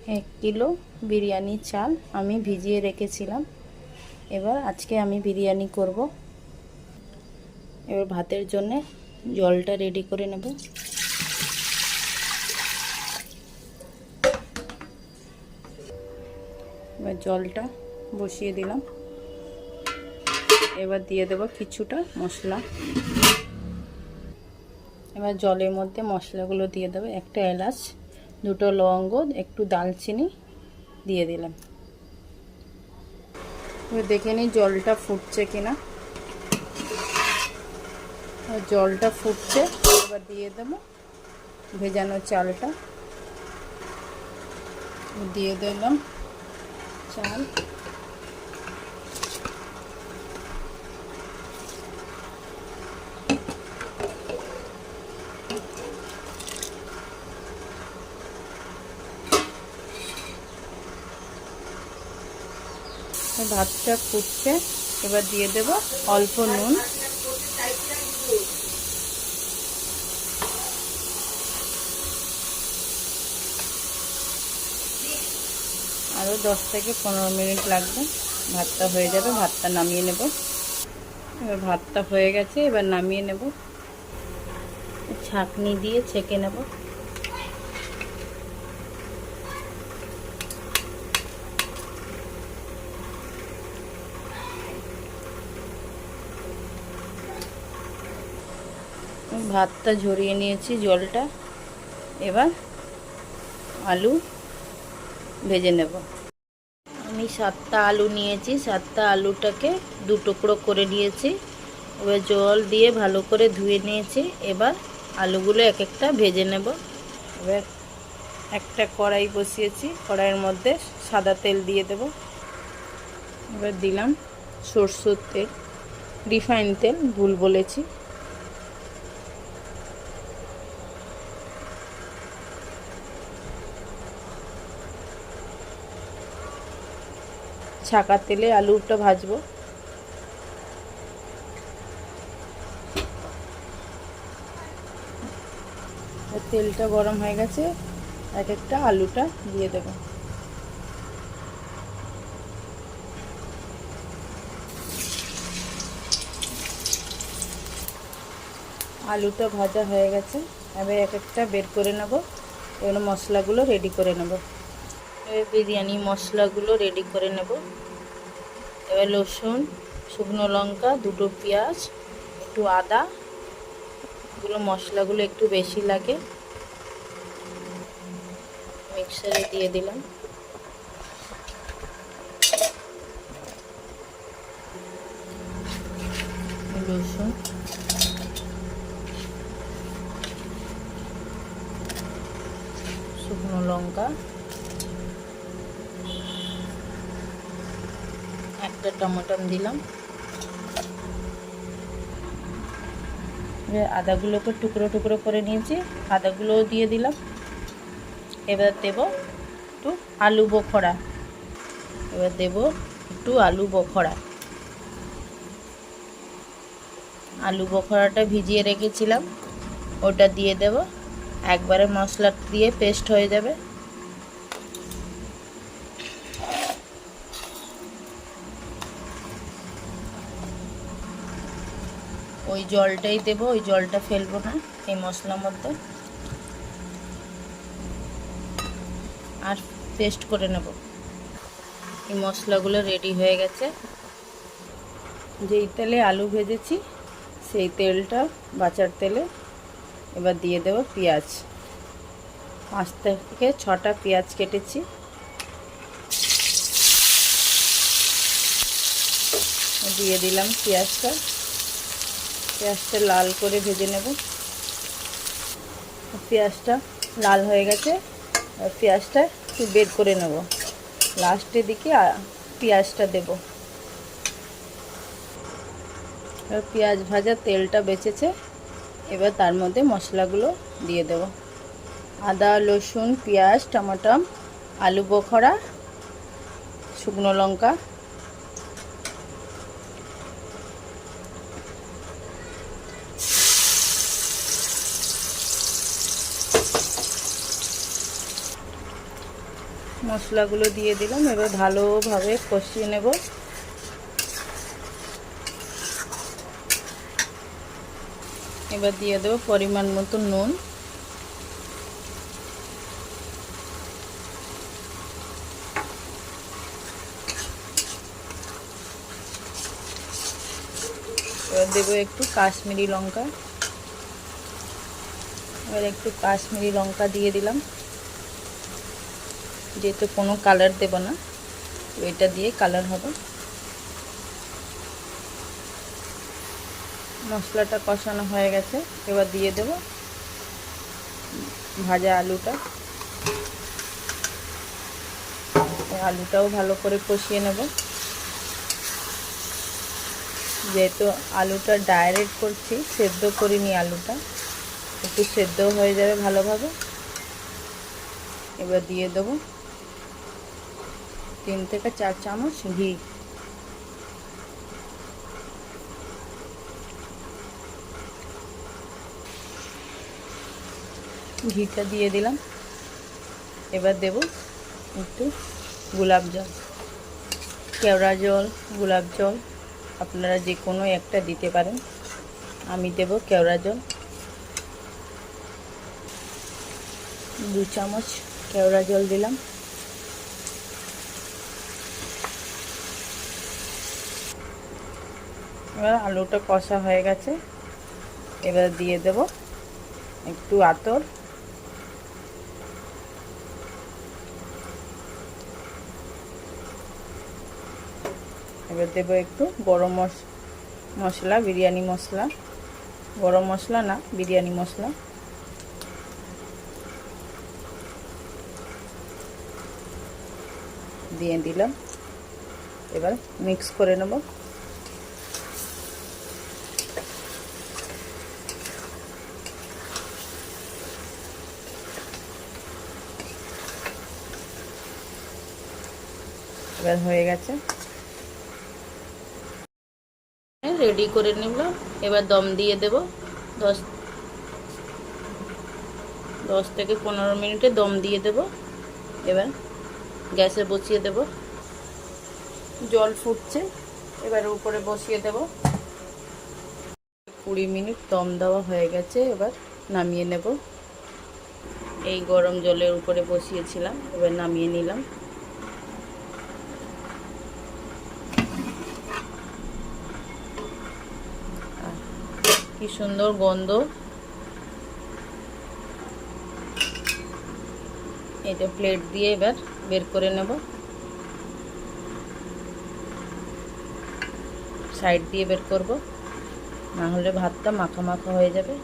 1 kilo biryani চাল আমি ভিজিয়ে রেখেছিলাম। এবার আজকে আমি বিরিয়ানি করব। এবার ভাতের জন্য জলটা রেডি করে নেব। এবার জলটা বসিয়ে দিলাম। এবার দিয়ে দেব কিছুটা মশলা। এবার জলের মধ্যে মশলাগুলো দিয়ে দেবো। একটা এলাচ, দুটো লবঙ্গ, একটু দালচিনি দিয়ে দিলাম। এবার দেখে নিই জলটা ফুটছে কিনা। জলটা ফুটছে, এবার দিয়ে দেবো ভেজানো চালটা। দিয়ে দিলাম চাল। ভাতটা ফুটছে, এবার দিয়ে দেব অল্প নুন। আরও 10 থেকে 15 মিনিট লাগবে, ভাতটা হয়ে যাবে। ভাতটা নামিয়ে নেব। এবার ভাতটা হয়ে গেছে, এবার নামিয়ে নেব। ছাঁকনি দিয়ে ছেঁকে নেব। ভাতটা ঝরিয়ে নিয়েছি জলটা। এবার আলু ভেজে নেব। আমি 7টা আলু নিয়েছি। 7টা আলুটাকে 2 টুকরো করে নিয়েছি। এবার জল দিয়ে ভালো করে ধুয়ে নিয়েছি। এবার আলুগুলো এক একটা ভেজে নেব। এবার একটা কড়াই বসিয়েছি, কড়াইয়ের মধ্যে সাদা তেল দিয়ে দেব। এবার দিলাম সরষের তেল, রিফাইন তেল, ভুল বলেছি। ছাকা তেলে আলুটা ভাজবো। তেলটা গরম হয়ে গেছে, এক একটা আলুটা দিয়ে দেব। আলুটা ভাজা হয়ে গেছে, এবার এক একটা বের করে নেব। এবার মশলাগুলো রেডি করে নেব। এবার বিরিয়ানি মশলাগুলো রেডি করে নেব। এবার রসুন, শুকনো লঙ্কা, 2টো পেঁয়াজ, একটু আদা, এগুলো মশলাগুলো একটু বেশি লাগে, মিক্সারে দিয়ে দিলাম। রসুন, শুকনো লঙ্কা, একটা টমেটো দিলাম। আদাগুলোকে টুকরো টুকরো করে নিয়েছি, আদাগুলোও দিয়ে দিলাম। এবার দেব একটু আলু বোখরা। এবার দেব একটু আলু বোখরা। আলু বোখরাটা ভিজিয়ে রেখেছিলাম, ওটা দিয়ে দেব। একবারে মশলা দিয়ে পেস্ট হয়ে যাবে। ওই জলটাই দেব, ওই জলটা ফেলবো না এই মশলার মধ্যে। আর পেস্ট করে নেব। এই মশলাগুলো রেডি হয়ে গেছে। যেই তেলে আলু ভেজেছি সেই তেলটা, বাচার তেলে এবার দিয়ে দেব পেঁয়াজ। 5 থেকে 6টা পেঁয়াজ কেটেছি। দিয়ে দিলাম পেঁয়াজটা। পেঁয়াজটা লাল করে ভেজে নেব। পেঁয়াজটা লাল হয়ে গেছে, পেঁয়াজটা একটু বের করে নেব। লাস্টের দিকে পেঁয়াজটা দেব। পেঁয়াজ ভাজা তেলটা বেঁচেছে, এবার তার মধ্যে মশলাগুলো দিয়ে দেব। আদা, রসুন, পেঁয়াজ, টমেটো, আলু বোখরা, শুকনো লঙ্কা, মশলাগুলো দিয়ে দিলাম। এবার ভালোভাবে কষিয়ে নেব। এবার দিয়ে দেবো পরিমাণ মতো নুন। এবার দেবো একটু কাশ্মীরি লঙ্কা। এবার একটু কাশ্মীরি লঙ্কা দিয়ে দিলাম, যেহেতু কোনো কালার দেব না, এটা দিয়ে কালার হবে। মশলাটা কষানো হয়ে গেছে। এবার দিয়ে দেব ভাজা আলুটা। আলুটাও ভালো করে কষিয়ে নেব। যেহেতু আলুটা ডাইরেক্ট করছি, সেদ্ধ করিনি আলুটা, একটু সেদ্ধ হয়ে যাবে ভালোভাবে। এবার দিয়ে দেবো 3 থেকে 4 চামচ ঘি। ঘিটা দিয়ে দিলাম। এবার দেব একটু গোলাপ জল, কেওড়া জল, গোলাপ জল, আপনারা যে কোনো একটা দিতে পারেন। আমি দেব কেওড়া জল। 2 চামচ কেওড়া জল দিলাম। এবার আলুটা কষা হয়ে গেছে। এবার দিয়ে দেব একটু আতর। এবার দেব একটু গরম মশলা, বিরিয়ানি মশলা, গরম মশলা না, বিরিয়ানি মশলা। দিয়ে দিলাম। এবার মিক্স করে নেব। এবার হয়ে গেছে, রেডি করে নিলাম। এবার দম দিয়ে দেব। 10 থেকে 15 মিনিটে দম দিয়ে দেব। এবার গ্যাসে বসিয়ে দেব। জল ফুটছে, এবার উপরে বসিয়ে দেব। 20 মিনিট দম দেওয়া হয়ে গেছে। এবার নামিয়ে নেব। এই গরম জলের উপরে বসিয়েছিলাম, এবার নামিয়ে নিলাম। কি সুন্দর গন্ধ। এটা প্লেট দিয়ে এবার বের করে নেব। সাইড দিয়ে বের করব, না হলে ভাতটা মাখা মাখা হয়ে যাবে।